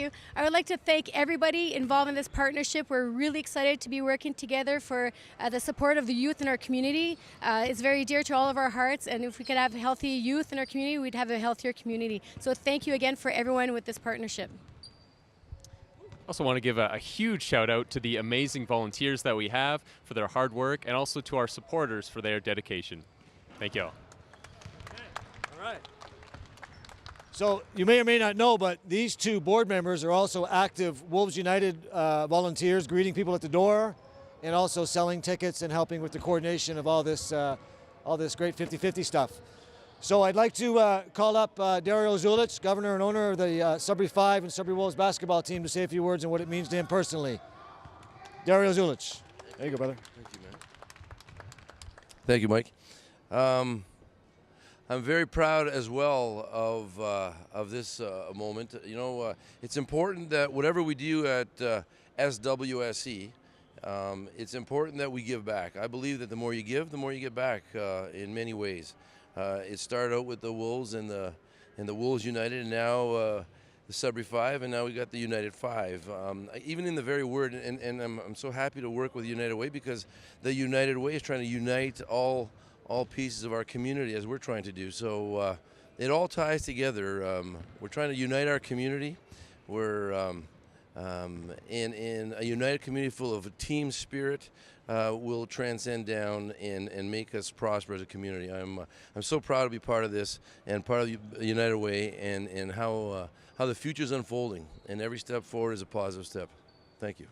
I would like to thank everybody involved in this partnership. We're really excited to be working together for the support of the youth in our community. It's very dear to all of our hearts, and if we could have healthy youth in our community, we'd have a healthier community. So thank you again for everyone with this partnership. I also want to give a huge shout out to the amazing volunteers that we have for their hard work, and also to our supporters for their dedication. Thank you all. Okay. All right. So you may or may not know, but these two board members are also active Wolves United volunteers, greeting people at the door, and also selling tickets and helping with the coordination of all this great 50-50 stuff. So I'd like to call up Dario Zulich, governor and owner of the Sudbury 5 and Sudbury Wolves basketball team, to say a few words on what it means to him personally. Dario Zulich. There you go, brother. Thank you, man. Thank you, Mike. I'm very proud as well of this moment. You know, it's important that whatever we do at SWSE, it's important that we give back. I believe that the more you give, the more you get back in many ways. It started out with the Wolves and the Wolves United, and now the Sudbury 5, and now we got the United 5. Even in the very word, and I'm so happy to work with United Way, because the United Way is trying to unite all pieces of our community, as we're trying to do. So it all ties together. We're trying to unite our community. We're in a united community full of a team spirit. Will transcend down and make us prosper as a community. I'm so proud to be part of this and part of the United Way, and how the future is unfolding, and every step forward is a positive step. Thank you.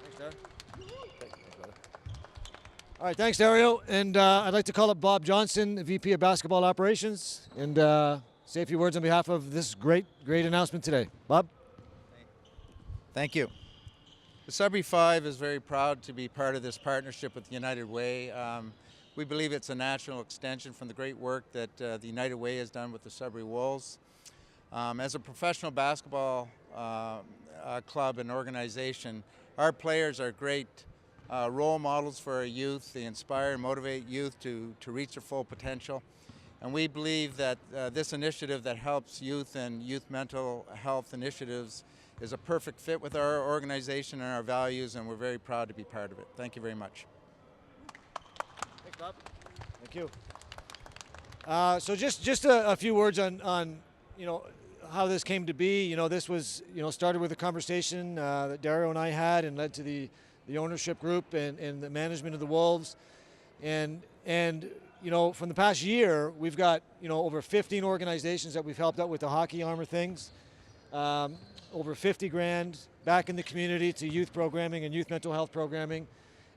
Thanks, Dario. All right, thanks, Dario. And I'd like to call up Bob Johnson, the VP of Basketball Operations, and say a few words on behalf of this great announcement today. Bob? Thank you. The Sudbury 5 is very proud to be part of this partnership with the United Way. We believe it's a natural extension from the great work that the United Way has done with the Sudbury Wolves. As a professional basketball club and organization, our players are great role models for our youth. They inspire and motivate youth to reach their full potential. And we believe that this initiative that helps youth and youth mental health initiatives is a perfect fit with our organization and our values, and we're very proud to be part of it. Thank you very much. Thanks, Bob. Thank you. So just a few words on how this came to be. This was started with a conversation that Dario and I had, and led to the ownership group and the management of the Wolves, and from the past year, we've got over 15 organizations that we've helped out with the hockey arm of things. Over 50 grand back in the community to youth programming and youth mental health programming.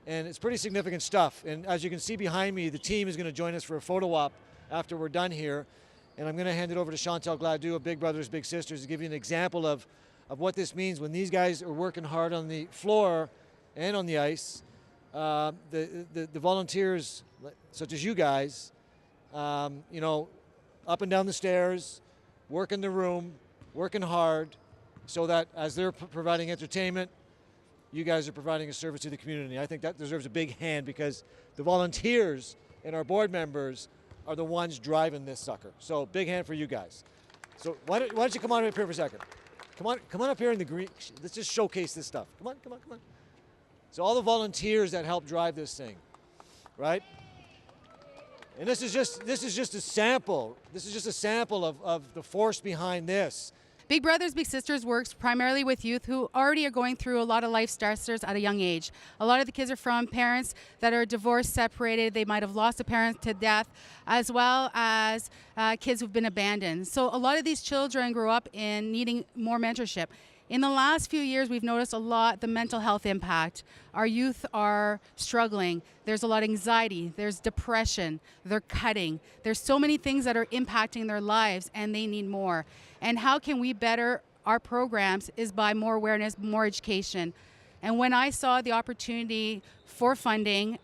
And it's pretty significant stuff. And as you can see behind me, the team is going to join us for a photo op after we're done here. And I'm going to hand it over to Chantal Gladue of Big Brothers Big Sisters to give you an example of what this means when these guys are working hard on the floor and on the ice. The volunteers, such as you guys, up and down the stairs, working the room, working hard, so that as they're providing entertainment, you guys are providing a service to the community. I think that deserves a big hand, because the volunteers and our board members are the ones driving this sucker. So big hand for you guys. So why don't you come on up here for a second? Come on up here in the green. Let's just showcase this stuff. Come on. So all the volunteers that help drive this thing, right? And this is just a sample. This is just a sample of the force behind this. Big Brothers Big Sisters works primarily with youth who already are going through a lot of life stressors at a young age. A lot of the kids are from parents that are divorced, separated. They might have lost a parent to death, as well as kids who've been abandoned. So a lot of these children grow up in needing more mentorship. In the last few years, we've noticed a lot the mental health impact. Our youth are struggling. There's a lot of anxiety. There's depression. They're cutting. There's so many things that are impacting their lives, and they need more. And how can we better our programs is by more awareness, more education. And when I saw the opportunity for funding,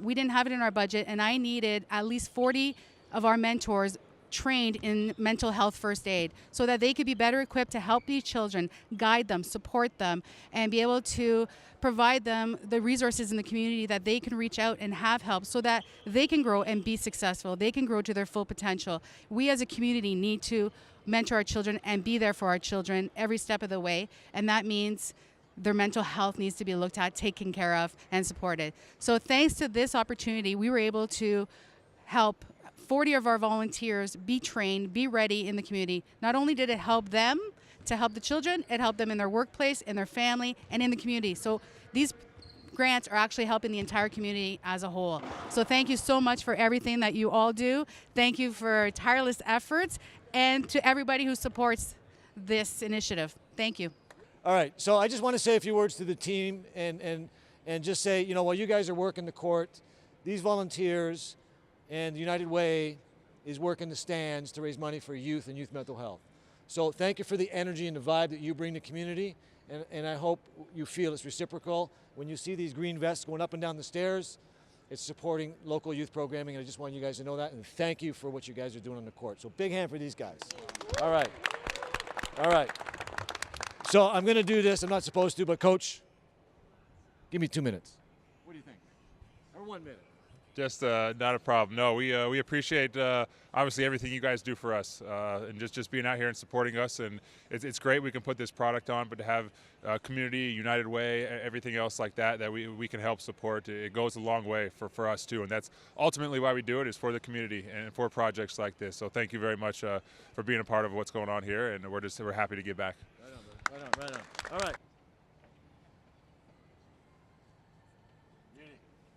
we didn't have it in our budget, and I needed at least 40 of our mentors trained in mental health first aid so that they could be better equipped to help these children, guide them, support them, and be able to provide them the resources in the community that they can reach out and have help so that they can grow and be successful. They can grow to their full potential. We as a community need to mentor our children and be there for our children every step of the way. And that means their mental health needs to be looked at, taken care of, and supported. So thanks to this opportunity, we were able to help 40 of our volunteers be trained, be ready in the community. Not only did it help them to help the children, it helped them in their workplace, in their family, and in the community. So these grants are actually helping the entire community as a whole. So thank you so much for everything that you all do. Thank you for tireless efforts, and to everybody who supports this initiative. Thank you. All right, so I just want to say a few words to the team and just say, you know, while you guys are working the court, these volunteers and United Way is working the stands to raise money for youth and youth mental health. So thank you for the energy and the vibe that you bring to the community, and I hope you feel it's reciprocal. When you see these green vests going up and down the stairs, it's supporting local youth programming, and I just want you guys to know that, and thank you for what you guys are doing on the court. So big hand for these guys. All right. All right. So I'm going to do this. I'm not supposed to, but Coach, give me 2 minutes. What do you think? Or 1 minute? Just not a problem. No, we appreciate obviously everything you guys do for us, and just being out here and supporting us. And it's great we can put this product on, but to have community, United Way, everything else like that we can help support, it goes a long way for us too. And that's ultimately why we do it, is for the community and for projects like this. So thank you very much for being a part of what's going on here, and we're happy to give back. Right on, bro. Right on, right on. All right.